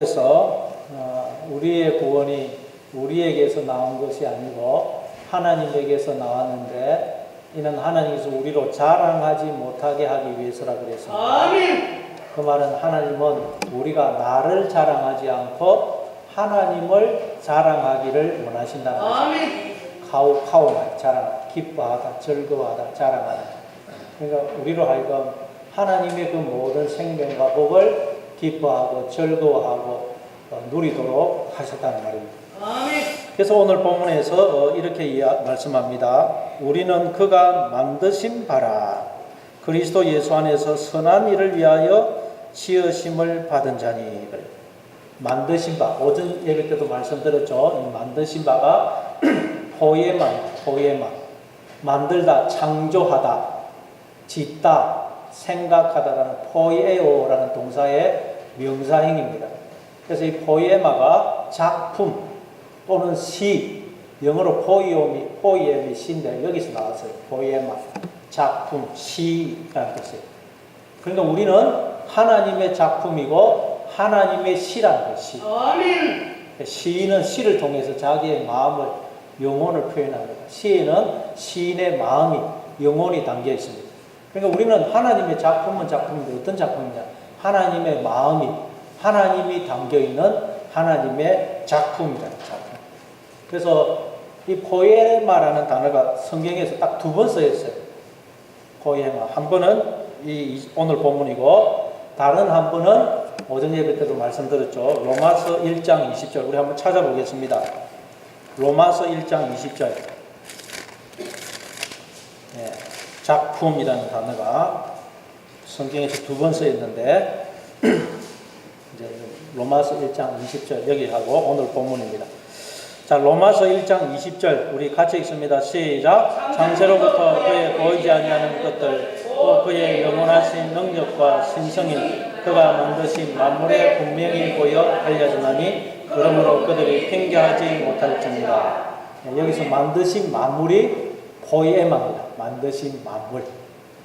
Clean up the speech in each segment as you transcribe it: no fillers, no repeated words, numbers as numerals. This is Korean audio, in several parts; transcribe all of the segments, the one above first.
그래서 우리의 구원이 우리에게서 나온 것이 아니고 하나님에게서 나왔는데 이는 하나님께서 우리로 자랑하지 못하게 하기 위해서라 그랬습니다. 아멘. 그 말은 하나님은 우리가 나를 자랑하지 않고 하나님을 자랑하기를 원하신다는 거죠. 아멘. 카오카오만 자랑, 기뻐하다, 즐거워하다, 자랑하다. 그러니까 우리로 하여금 하나님의 그 모든 생명과 복을 기뻐하고 즐거워하고 누리도록 하셨다는 말입니다. 아멘. 그래서 오늘 본문에서 이렇게 말씀합니다. 우리는 그가 만드신 바라 그리스도 예수 안에서 선한 일을 위하여 지으심을 받은 자니. 만드신 바, 오전 예배 때도 말씀드렸죠. 이 만드신 바가 포에마, 만들다, 창조하다, 짓다, 생각하다라는 포에오라는 동사의 명사형입니다. 그래서 이 포에마가 작품 또는 시, 영어로 포이엠이 시인데 여기서 나왔어요. 포에마, 작품, 시라는 뜻이에요. 그러니까 우리는 하나님의 작품이고 하나님의 시라는 것이. 아멘. 시인은 시를 통해서 자기의 마음을, 영혼을 표현합니다. 시에는 시인의 마음이, 영혼이 담겨 있습니다. 그러니까 우리는 하나님의 작품은 작품인데 어떤 작품이냐? 하나님의 마음이, 하나님이 담겨 있는 하나님의 작품이다. 작품. 그래서 이 포에마라는 단어가 성경에서 딱 두 번 쓰였어요. 포에마. 한 번은 오늘 본문이고 다른 한 번은 오전 예배 때도 말씀드렸죠. 로마서 1장 20절. 우리 한번 찾아보겠습니다. 로마서 1장 20절. 네, 작품이라는 단어가 성경에서 두 번 쓰였는데 이제 로마서 1장 20절 여기 하고 오늘 본문입니다. 자, 로마서 1장 20절 우리 같이 읽습니다. 시작. 창세로부터 그의 보이지 아니하는 것들 또 그의 영원하신 능력과 신성이 그가 만드신 만물에 분명히 보여 알려지나니 그러므로 그들이 핑계하지 못할지니라. 여기서 만드신 만물이 포에마입니다. 만드신 만물.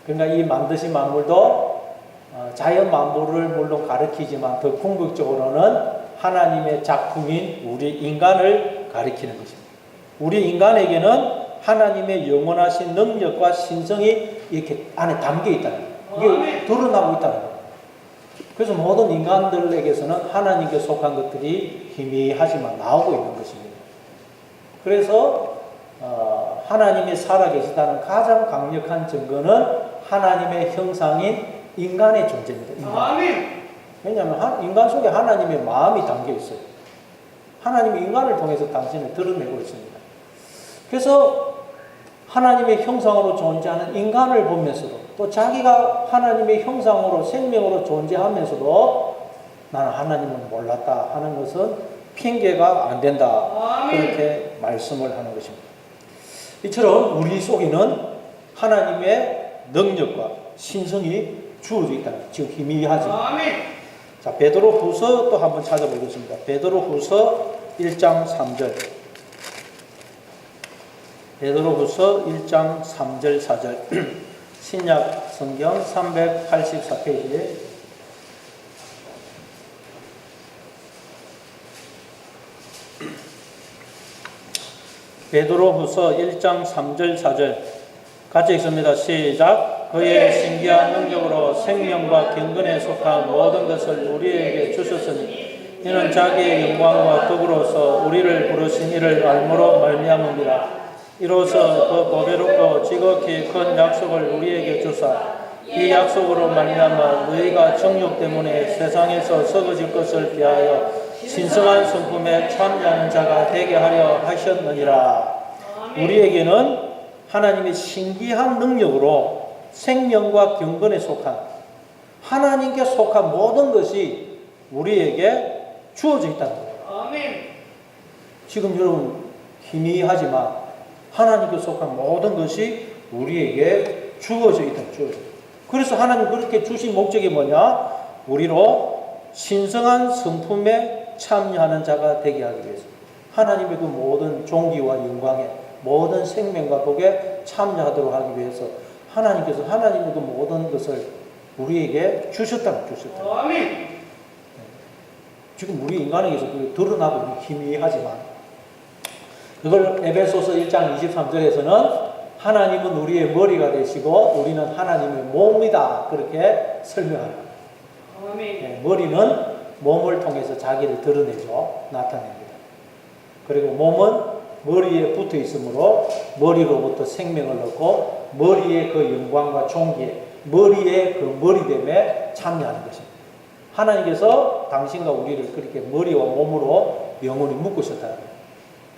그러니까 이 만드신 만물도 자연 만물을 물론 가리키지만 더 궁극적으로는 하나님의 작품인 우리 인간을 가리키는 것입니다. 우리 인간에게는 하나님의 영원하신 능력과 신성이 이렇게 안에 담겨 있다는 거예요. 이게 드러나고 있다는 거예요. 그래서 모든 인간들에게서는 하나님께 속한 것들이 희미하지만 나오고 있는 것입니다. 그래서 하나님이 살아계시다는 가장 강력한 증거는 하나님의 형상인 인간의 존재입니다. 인간. 왜냐하면 인간 속에 하나님의 마음이 담겨 있어요. 하나님이 인간을 통해서 당신을 드러내고 있습니다. 그래서 하나님의 형상으로 존재하는 인간을 보면서도 또 자기가 하나님의 형상으로 생명으로 존재하면서도 나는 하나님을 몰랐다 하는 것은 핑계가 안 된다. 그렇게 말씀을 하는 것입니다. 이처럼 우리 속에는 하나님의 능력과 신성이 주어져 있다. 지금 희미하지만. 자, 베드로후서 또 한번 찾아보겠습니다. 베드로후서 1장 3절. 베드로후서 1장 3절 4절. 신약 성경 384페이지에 베드로후서 1장 3절 4절 같이 읽습니다. 시작. 그의 신기한 능력으로 생명과 경건에 속한 모든 것을 우리에게 주셨으니 이는 자기의 영광과 덕으로서 우리를 부르신 이를 알므로 말미암음이라. 이로써 그 보배롭고 지극히 큰 약속을 우리에게 주사 이 약속으로 말미암아 너희가 정욕 때문에 세상에서 썩어질 것을 피하여 신성한 성품에 참여하는 자가 되게 하려 하셨느니라. 우리에게는 하나님의 신기한 능력으로 생명과 경건에 속한 하나님께 속한 모든 것이 우리에게 주어져 있다는 거예요. 지금 여러분 희미하지만 하나님께 속한 모든 것이 우리에게 주어져 있다. 그래서 하나님 그렇게 주신 목적이 뭐냐? 우리로 신성한 성품에 참여하는 자가 되게 하기 위해서 하나님의 그 모든 존귀와 영광에 모든 생명과 복에 참여하도록 하기 위해서 하나님께서 하나님의 그 모든 것을 우리에게 주셨다. 지금 우리 인간에게서 그게 드러나고 희미하지만 그걸 에베소서 1장 23절에서는 하나님은 우리의 머리가 되시고 우리는 하나님의 몸이다. 그렇게 설명합니다. 네, 머리는 몸을 통해서 자기를 드러내죠. 나타냅니다. 그리고 몸은 머리에 붙어 있으므로 머리로부터 생명을 얻고 머리의 그 영광과 존귀에 머리의 그 머리됨에 참여하는 것입니다. 하나님께서 당신과 우리를 그렇게 머리와 몸으로 영원히 묶으셨다는 거예요.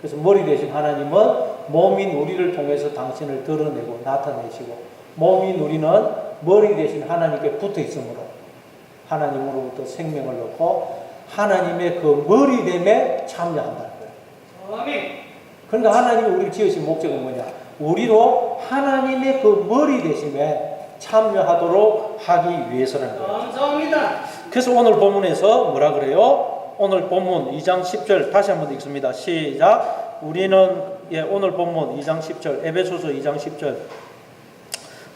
그래서 머리 대신 하나님은 몸인 우리를 통해서 당신을 드러내고 나타내시고 몸인 우리는 머리 대신 하나님께 붙어 있으므로 하나님으로부터 생명을 얻고 하나님의 그 머리됨에 참여한다는 거예요. 아멘. 그러니까 하나님이 우리를 지으신 목적은 뭐냐? 우리로 하나님의 그 머리 되심에 참여하도록 하기 위해서라는 거예요. 감사합니다. 그래서 오늘 본문에서 뭐라 그래요? 오늘 본문 2장 10절 다시 한번 읽습니다. 시작. 우리는 오늘 본문 2장 10절 에베소서 2장 10절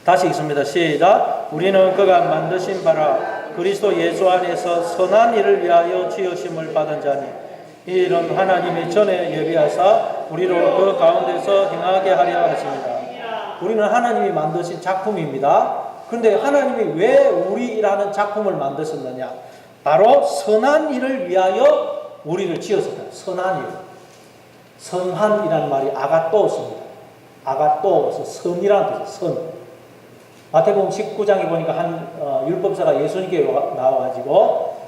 다시 읽습니다. 시작. 우리는 그가 만드신 바라 그리스도 예수 안에서 선한 일을 위하여 지으심을 받은 자니 이런 하나님이 전에 예비하사 우리로 그 가운데서 행하게 하려 하십니다. 우리는 하나님이 만드신 작품입니다. 그런데 하나님이 왜 우리라는 작품을 만드셨느냐? 바로 선한 일을 위하여 우리를 지었습니다. 선한 일. 선한이라는 말이 아가토스입니다. 아가토스, 선이라는 뜻이에요. 선. 마태복음 19장에 보니까 한 율법사가 예수님께 나와가지고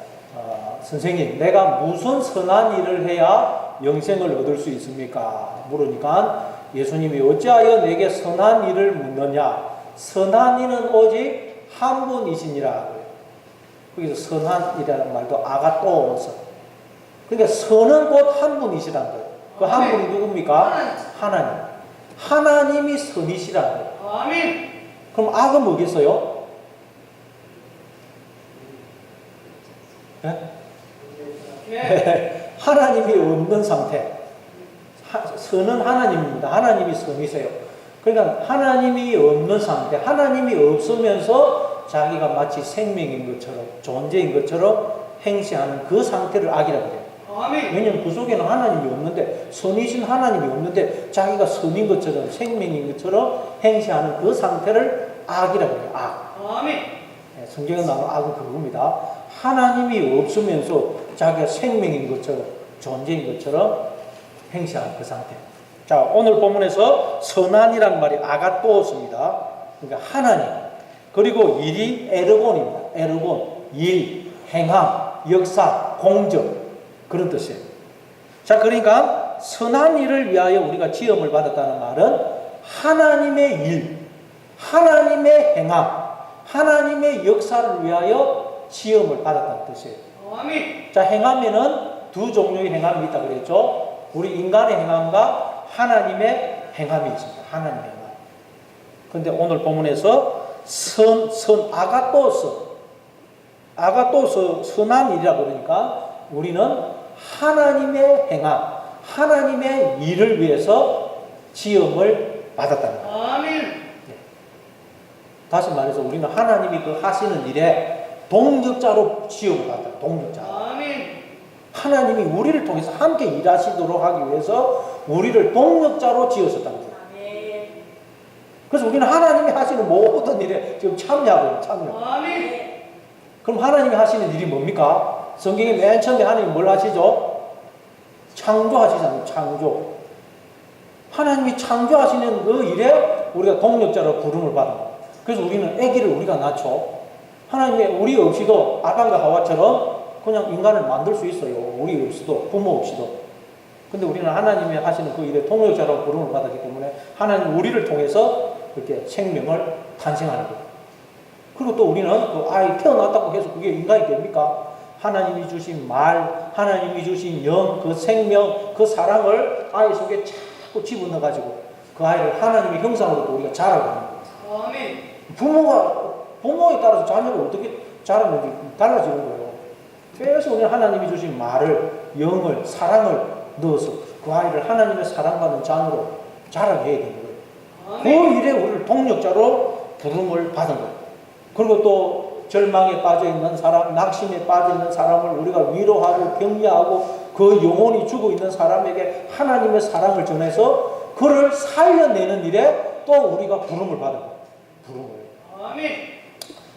선생님, 내가 무슨 선한 일을 해야 영생을 얻을 수 있습니까? 물으니까 예수님이 어찌하여 내게 선한 일을 묻느냐? 선한 이는 오직 한 분이시니라. 거기서 선한이라는 말도 아가토스. 그러니까 선은 곧 한 분이시라는 거예요. 그 한 분이 누굽니까? 하나님. 하나님이 선이시라는 거예요. 아멘. 그럼 악은 뭐겠어요? 네? 하나님이 없는 상태. 선은 하나님입니다. 하나님이 선이세요. 그러니까 하나님이 없는 상태, 하나님이 없으면서 자기가 마치 생명인 것처럼, 존재인 것처럼 행시하는 그 상태를 악이라고 해요. 왜냐하면 그 속에는 하나님이 없는데, 선이신 하나님이 없는데 자기가 선인 것처럼, 생명인 것처럼 행시하는 그 상태를 악이라고 해요. 악. 네, 성경에 나오는 악은 그겁니다. 하나님이 없으면서 자기가 생명인 것처럼, 존재인 것처럼 행시하는 그 상태. 자, 오늘 본문에서 선한이라는 말이 아가토스입니다. 그러니까 하나님. 그리고 일이 에르곤입니다. 에르곤, 일, 행함, 역사, 공적 그런 뜻이에요. 자, 그러니까 선한 일을 위하여 우리가 지음을 받았다는 말은 하나님의 일, 하나님의 행함, 하나님의 역사를 위하여 지음을 받았다는 뜻이에요. 자, 행함에는 두 종류의 행함이 있다 그랬죠. 우리 인간의 행함과 하나님의 행함이 있습니다. 하나님의 행함. 그런데 오늘 본문에서 아가토스, 선한 일이라고 그러니까 우리는 하나님의 행함, 하나님의 일을 위해서 지음을 받았다는 거예요. 아멘. 네. 다시 말해서 우리는 하나님이 그 하시는 일에 동력자로 지음을 받았다. 동력자. 아멘. 하나님이 우리를 통해서 함께 일하시도록 하기 위해서 우리를 동력자로 지으셨다는 거예요. 아멘. 그래서 우리는 하나님이 하시는 모든 일에 지금 참여하고 참여. 아멘. 그럼 하나님이 하시는 일이 뭡니까? 성경에 맨 처음에 하나님이 뭘 하시죠? 창조하시잖아요. 창조. 하나님이 창조하시는 그 일에 우리가 동력자로 부름을 받은 거예요. 그래서 우리는 아기를 우리가 낳죠. 하나님이 우리 없이도 아담과 하와처럼 그냥 인간을 만들 수 있어요. 우리 없이도, 부모 없이도. 근데 우리는 하나님이 하시는 그 일에 동력자로 부름을 받았기 때문에 하나님 우리를 통해서 그렇게 생명을 탄생하는 거예요. 그리고 또 우리는 그 아이 태어났다고 해서 그게 인간이 됩니까? 하나님이 주신 말, 하나님이 주신 영, 그 생명, 그 사랑을 아이 속에 자꾸 집어넣어가지고 그 아이를 하나님의 형상으로 또 우리가 자라고 하는 거예요. 아멘. 부모에 따라서 자녀를 어떻게 자라는지 달라지는 거예요. 그래서 우리는 하나님이 주신 말을, 영을, 사랑을 넣어서 그 아이를 하나님의 사랑받는 자녀로 자라게 해야 되는 거예요. 아멘. 그 일에 우리를 동력자로 부름을 받은 거예요. 그리고 또 절망에 빠져 있는 사람, 낙심에 빠져 있는 사람을 우리가 위로하고 격려하고 그 영혼이 죽어 있는 사람에게 하나님의 사랑을 전해서 그를 살려내는 일에 또 우리가 부름을 받은 거예요. 부름을. 아멘.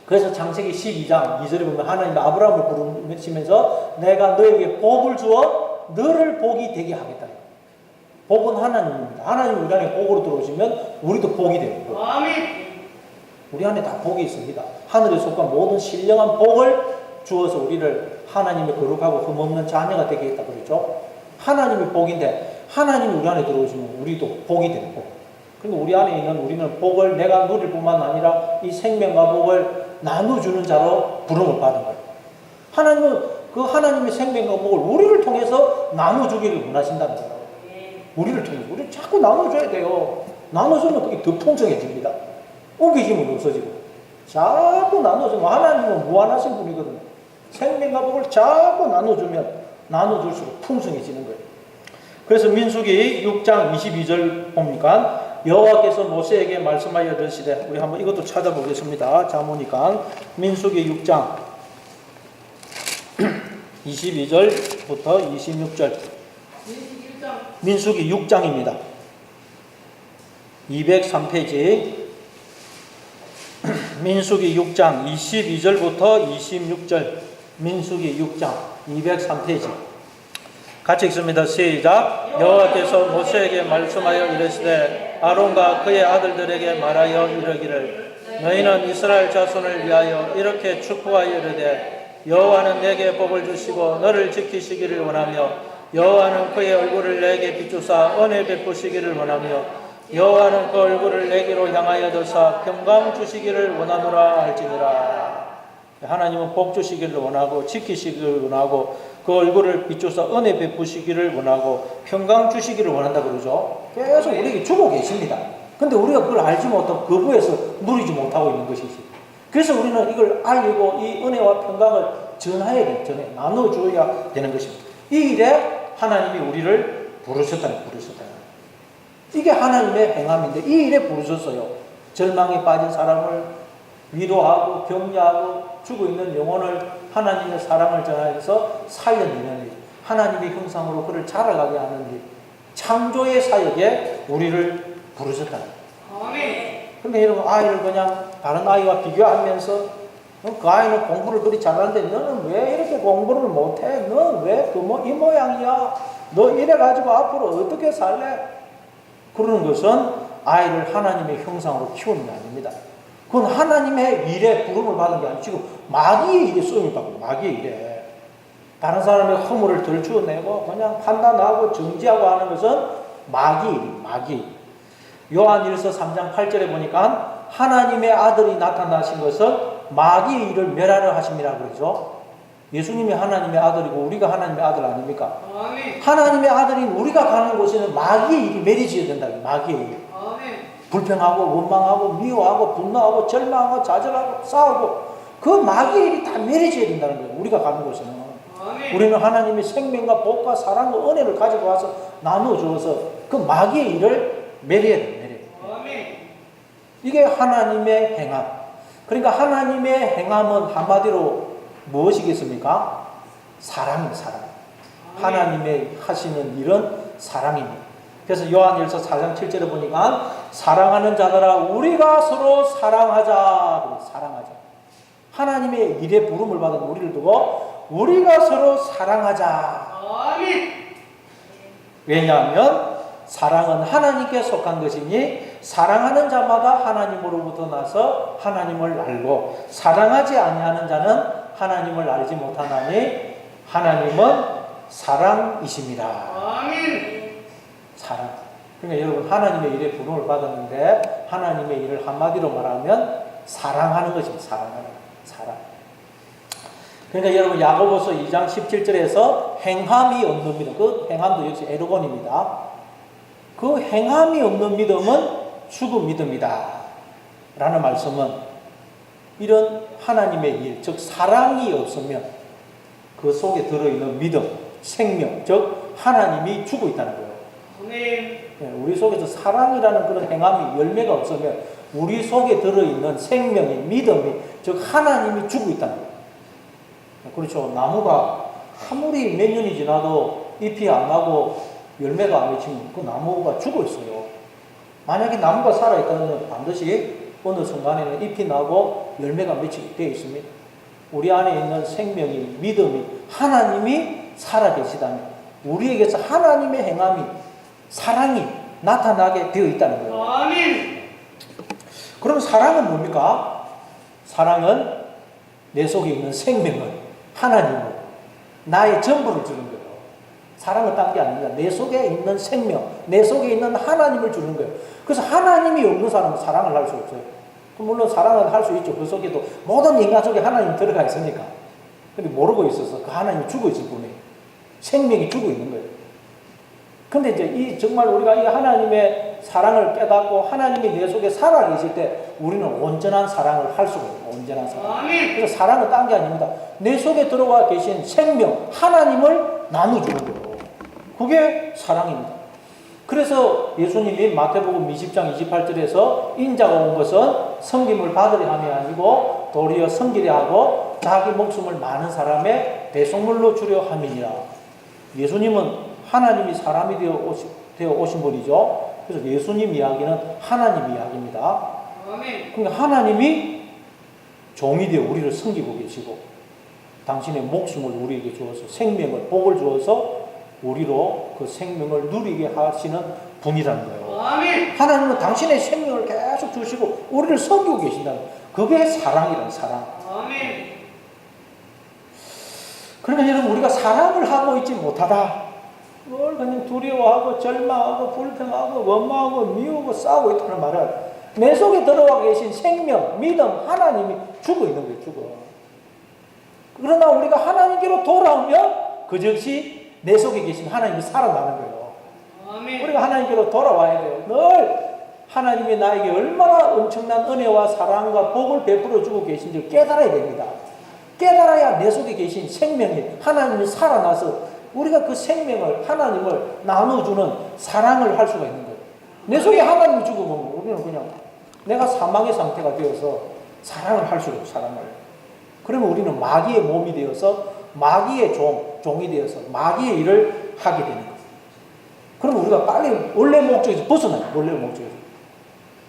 그래서 창세기 12장 2절에 보면 하나님 아브라함을 부르시면서 내가 너에게 복을 주어 너를 복이 되게 하겠다. 복은 하나님입니다. 하나님 우리 안에 복으로 들어오시면 우리도 복이 되고. 아멘. 우리 안에 다 복이 있습니다. 하늘에 속한 모든 신령한 복을 주어서 우리를 하나님의 거룩하고 흠없는 자녀가 되게 했다 그랬죠. 하나님이 복인데 하나님이 우리 안에 들어오시면 우리도 복이 되는 복. 그러니까 우리 안에 있는 우리는 복을 내가 누릴 뿐만 아니라 이 생명과 복을 나눠주는 자로 부름을 받은 거예요. 하나님은 그 하나님의 생명과 복을 우리를 통해서 나눠주기를 원하신다는 거예요. 우리를 통해서 우리를 자꾸 나눠줘야 돼요. 나눠주면 그게 더 풍성해집니다. 우기심은 없어지고 자꾸 나눠주면 하나님은 무한하신 분이거든요. 생명과 복을 자꾸 나눠주면 나눠줄수록 풍성해지는 거예요. 그래서 민수기 6장 22절 보니까 여호와께서 모세에게 말씀하여 이르시되, 우리 한번 이것도 찾아보겠습니다. 자 보니까 민수기 6장 22절부터 26절 민수기 6장입니다. 203페이지 민수기 6장 22절부터 26절 민수기 6장 203페이지 같이 읽습니다. 시작. 여호와께서 모세에게 말씀하여 이르시되 아론과 그의 아들들에게 말하여 이르기를 너희는 이스라엘 자손을 위하여 이렇게 축복하여 이르되 여호와는 내게 복을 주시고 너를 지키시기를 원하며 여호와는 그의 얼굴을 내게 비추사 은혜 베푸시기를 원하며 여호와는 그 얼굴을 내게로 향하여 드사 평강 주시기를 원하노라 할지니라. 하나님은 복 주시기를 원하고 지키시기를 원하고 그 얼굴을 비추사 은혜 베푸시기를 원하고 평강 주시기를 원한다 그러죠. 계속 우리에게 주고 계십니다. 근데 우리가 그걸 알지 못하고 거부해서 누리지 못하고 있는 것이지. 그래서 우리는 이걸 알고 이 은혜와 평강을 전해야 돼. 나눠줘야 되는 것입니다. 이 일에 하나님이 우리를 부르셨다는. 이게 하나님의 행함인데 이 일에 부르셨어요. 절망에 빠진 사람을 위로하고 격려하고 죽어 있는 영혼을 하나님의 사랑을 전하여서 살려내는 일, 하나님의 형상으로 그를 자라가게 하는 일, 창조의 사역에 우리를 부르셨다. 그런데 여러분 아이를 그냥 다른 아이와 비교하면서 그 아이는 공부를 그리 잘하는데 너는 왜 이렇게 공부를 못해? 너 왜 이 모양이야? 너 이래가지고 앞으로 어떻게 살래? 그러는 것은 아이를 하나님의 형상으로 키우는 게 아닙니다. 그건 하나님의 일에 부름을 받은 게 아니고 지금 마귀의 일에 쓰임을 받고 마귀의 일에 다른 사람의 허물을 덜 주어내고 그냥 판단하고 정지하고 하는 것은 마귀의 일, 마귀의 일. 요한일서 3장 8절에 보니까 하나님의 아들이 나타나신 것은 마귀의 일을 멸하려 하심이라고 그러죠. 예수님이 하나님의 아들이고 우리가 하나님의 아들 아닙니까? 아멘. 하나님의 아들인 우리가 가는 곳에는 마귀의 일이 멸해져야 된다. 마귀의 일. 아멘. 불평하고 원망하고 미워하고 분노하고 절망하고 좌절하고 싸우고 그 마귀의 일이 다 멸해져야 된다는 거예요. 우리가 가는 곳에는. 아멘. 우리는 하나님의 생명과 복과 사랑과 은혜를 가지고 와서 나눠주어서 그 마귀의 일을 멸해야 돼요. 아멘. 이게 하나님의 행함. 그러니까 하나님의 행함은 한마디로 무엇이겠습니까? 사랑입니다. 사랑. 하나님의 하시는 일은 사랑입니다. 그래서 요한일서 4장 7절에 보니까 사랑하는 자들아 우리가 서로 사랑하자. 사랑하자. 하나님의 일에 부름을 받은 우리를 두고 우리가 서로 사랑하자. 아멘. 왜냐하면 사랑은 하나님께 속한 것이니 사랑하는 자마다 하나님으로부터 나서 하나님을 알고 사랑하지 아니하는 자는 하나님을 알지 못하나니 하나님은 사랑이십니다. 아멘. 사랑. 그러니까 여러분 하나님의 일에 부름을 받았는데 하나님의 일을 한마디로 말하면 사랑하는 것입니다. 사랑하는 사랑. 그러니까 여러분 야고보서 2장 17절에서 행함이 없는 믿음, 그 행함도 역시 에르곤입니다. 그 행함이 없는 믿음은 죽은 믿음이다 라는 말씀은 이런 하나님의 일, 즉 사랑이 없으면 그 속에 들어있는 믿음, 생명, 즉 하나님이 죽어 있다는 거예요. 우리 속에서 사랑이라는 그런 행함이 열매가 없으면 우리 속에 들어있는 생명이, 믿음이, 즉 하나님이 주고 있다는 거예요. 그렇죠. 나무가 아무리 몇 년이 지나도 잎이 안 나고 열매가 안 맺히면 그 나무가 죽어 있어요. 만약에 나무가 살아있다면 반드시 어느 순간에는 잎이 나고 열매가 맺히게 되어 있습니다. 우리 안에 있는 생명이, 믿음이, 하나님이 살아계시다면 우리에게서 하나님의 행함이, 사랑이 나타나게 되어 있다는 거예요. 아멘. 그럼 사랑은 뭡니까? 사랑은 내 속에 있는 생명을, 하나님을, 나의 전부를 주는 거예요. 사랑은 딴 게 아닙니다. 내 속에 있는 생명, 내 속에 있는 하나님을 주는 거예요. 그래서 하나님이 없는 사람은 사랑을 할 수 없어요. 물론 사랑은 할 수 있죠. 그 속에도 모든 인간 속에 하나님이 들어가 있으니까. 근데 모르고 있어서 그 하나님이 죽어 있을 뿐이에요. 생명이 죽어 있는 거예요. 근데 이제 정말 우리가 이 하나님의 사랑을 깨닫고 하나님이 내 속에 살아계실 때 우리는 온전한 사랑을 할 수가 있어요. 온전한 사랑. 그래서 사랑은 딴 게 아닙니다. 내 속에 들어와 계신 생명, 하나님을 나눠주는 거예요. 그게 사랑입니다. 그래서 예수님이 마태복음 20장 28절에서 인자가 온 것은 섬김을 받으려 함이 아니고 도리어 섬기려 하고 자기 목숨을 많은 사람의 배송물로 주려 함이니라. 예수님은 하나님이 사람이 되어 오신 분이죠. 그래서 예수님 이야기는 하나님 이야기입니다. 그러니까 하나님이 종이 되어 우리를 섬기고 계시고 당신의 목숨을 우리에게 주어서 생명을, 복을 주어서 우리로 그 생명을 누리게 하시는 분이라는 거예요. 하나님은 당신의 생명을 계속 주시고 우리를 섬기고 계신다는 거예요. 그게 사랑이란 사랑. 그러면 여러분 우리가 사랑을 하고 있지 못하다. 뭘 그냥 두려워하고 절망하고 불평하고 원망하고 미우고 싸우고 있다는 말은 내 속에 들어와 계신 생명, 믿음, 하나님이 죽어 있는 거예요. 죽어. 그러나 우리가 하나님께로 돌아오면 그 즉시 내 속에 계신 하나님이 살아나는 거예요. 우리가 하나님께로 돌아와야 돼요. 늘 하나님이 나에게 얼마나 엄청난 은혜와 사랑과 복을 베풀어 주고 계신지 깨달아야 됩니다. 깨달아야 내 속에 계신 생명이, 하나님이 살아나서 우리가 그 생명을, 하나님을 나눠주는 사랑을 할 수가 있는 거예요. 내 속에 하나님이 죽어보면 우리는 그냥 내가 사망의 상태가 되어서 사랑을 할 수가 없어요. 사랑을. 그러면 우리는 마귀의 몸이 되어서 마귀의 종이 되어서 마귀의 일을 하게 되는 거예요. 그럼 우리가 빨리 원래 목적에서 벗어나요. 원래 목적에서.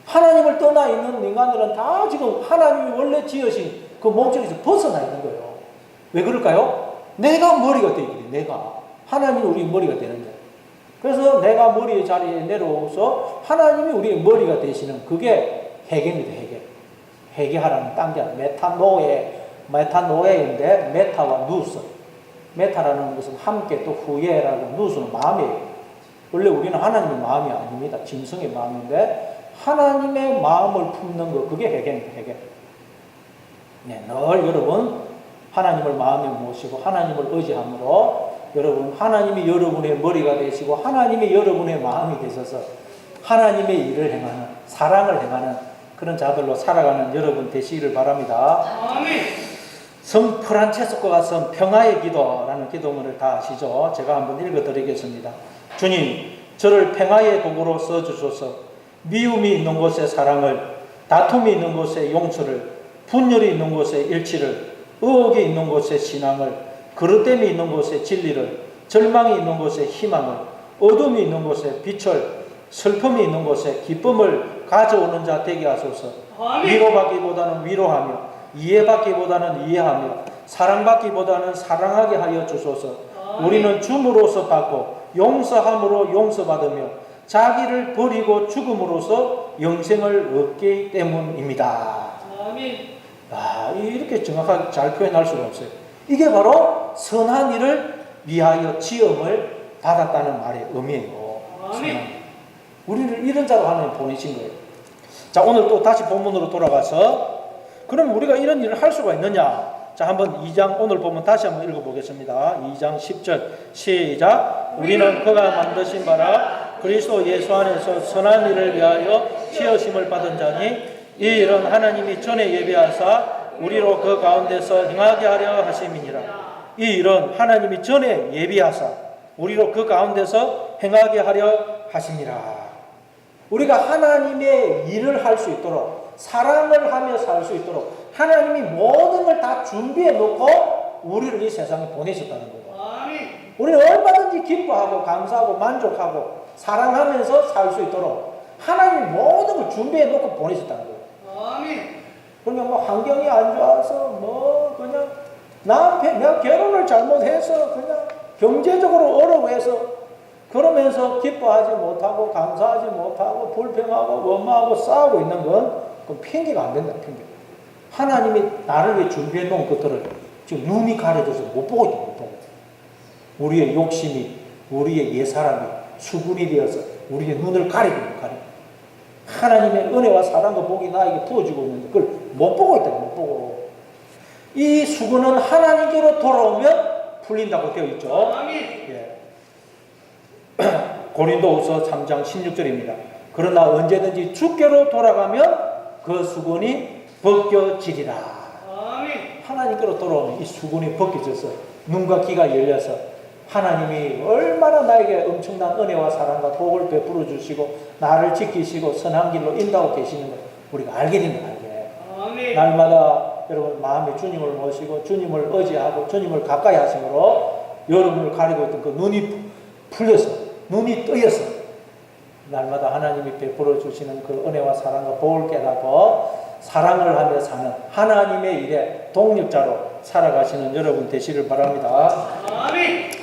하나님을 떠나 있는 인간들은 다 지금 하나님이 원래 지으신 그 목적에서 벗어나 있는 거예요. 왜 그럴까요? 내가 머리가 되거든요. 내가. 하나님이 우리 머리가 되는데. 그래서 내가 머리의 자리에 내려오서 하나님이 우리의 머리가 되시는 그게 회개입니다. 회개. 회개하라는 딴 게 아니라 메타노에인데 메타와 누스. 메타라는 것은 함께 또 후예라고 누스는 마음이에요. 원래 우리는 하나님의 마음이 아닙니다. 짐승의 마음인데 하나님의 마음을 품는 것, 그게 회개입니다. 회개. 네, 늘 여러분 하나님을 마음에 모시고 하나님을 의지함으로 여러분 하나님이 여러분의 머리가 되시고 하나님이 여러분의 마음이 되셔서 하나님의 일을 행하는, 사랑을 행하는 그런 자들로 살아가는 여러분 되시기를 바랍니다. 성 프란체스코가 쓴 평화의 기도라는 기도문을 다 아시죠? 제가 한번 읽어드리겠습니다. 주님, 저를 평화의 도구로 써주소서. 미움이 있는 곳에 사랑을, 다툼이 있는 곳에 용서를, 분열이 있는 곳에 일치를, 의혹이 있는 곳에 신앙을, 그릇됨이 있는 곳에 진리를, 절망이 있는 곳에 희망을, 어둠이 있는 곳에 빛을, 슬픔이 있는 곳에 기쁨을 가져오는 자 되게 하소서. 위로받기보다는 위로하며, 이해받기보다는 이해하며, 사랑받기보다는 사랑하게 하여 주소서. 우리는 줌으로써 받고 용서함으로 용서받으며 자기를 버리고 죽음으로써 영생을 얻기 때문입니다. 이렇게 정확하게 잘 표현할 수가 없어요. 이게 바로 선한 일을 위하여 지음을 받았다는 말의 의미예요. 우리를 이런 자로 하나님 보내신 거예요. 자, 오늘 또 다시 본문으로 돌아가서 그럼 우리가 이런 일을 할 수가 있느냐? 자, 한번 2장 오늘 보면 다시 한번 읽어보겠습니다. 2장 10절 시작. 우리는 그가 만드신 바라 그리스도 예수 안에서 선한 일을 위하여 지으심을 받은 자니 이 일은 하나님이 전에 예비하사 우리로 그 가운데서 행하게 하려 하심이니라. 이 일은 하나님이 전에 예비하사 우리로 그 가운데서 행하게 하려 하심이라. 우리가 하나님의 일을 할 수 있도록, 사랑을 하며 살 수 있도록 하나님이 모든 걸 다 준비해 놓고 우리를 이 세상에 보내셨다는 거예요. 우리는 얼마든지 기뻐하고 감사하고 만족하고 사랑하면서 살 수 있도록 하나님이 모든 걸 준비해 놓고 보내셨다는 거예요. 그러면 뭐 환경이 안 좋아서 뭐 그냥 내가 결혼을 잘못해서 그냥 경제적으로 어려워해서 그러면서 기뻐하지 못하고 감사하지 못하고 불평하고 원망하고 싸우고 있는 건 그건 핑계가 안 된다. 핑계. 하나님이 나를 위해 준비해 놓은 것들을 지금 눈이 가려져서 못 보고 있다. 못 보고. 우리의 욕심이 우리의 옛사람이 수군이 되어서 우리의 눈을 가리고 하나님의 은혜와 사랑과 복이 나에게 부어지고 있는데 그걸 못 보고 있다. 못 보고. 이 수군은 하나님께로 돌아오면 풀린다고 되어 있죠. 예. 고린도후서 3장 16절입니다. 그러나 언제든지 주께로 돌아가면 그 수군이 벗겨지리라. 하나님께로 돌아오면 이 수군이 벗겨져서 눈과 귀가 열려서 하나님이 얼마나 나에게 엄청난 은혜와 사랑과 복을 베풀어 주시고 나를 지키시고 선한 길로 인도하고 계시는 걸 우리가 알게 됩니다. 날마다 여러분 마음에 주님을 모시고 주님을 의지하고 주님을 가까이 하심으로 여러분을 가리고 있던 그 눈이 풀려서 눈이 뜨여서 날마다 하나님이 베풀어 주시는 그 은혜와 사랑과 복을 깨닫고 사랑을 하며 사는 하나님의 일에 동력자로 살아가시는 여러분 되시를 바랍니다. 아멘.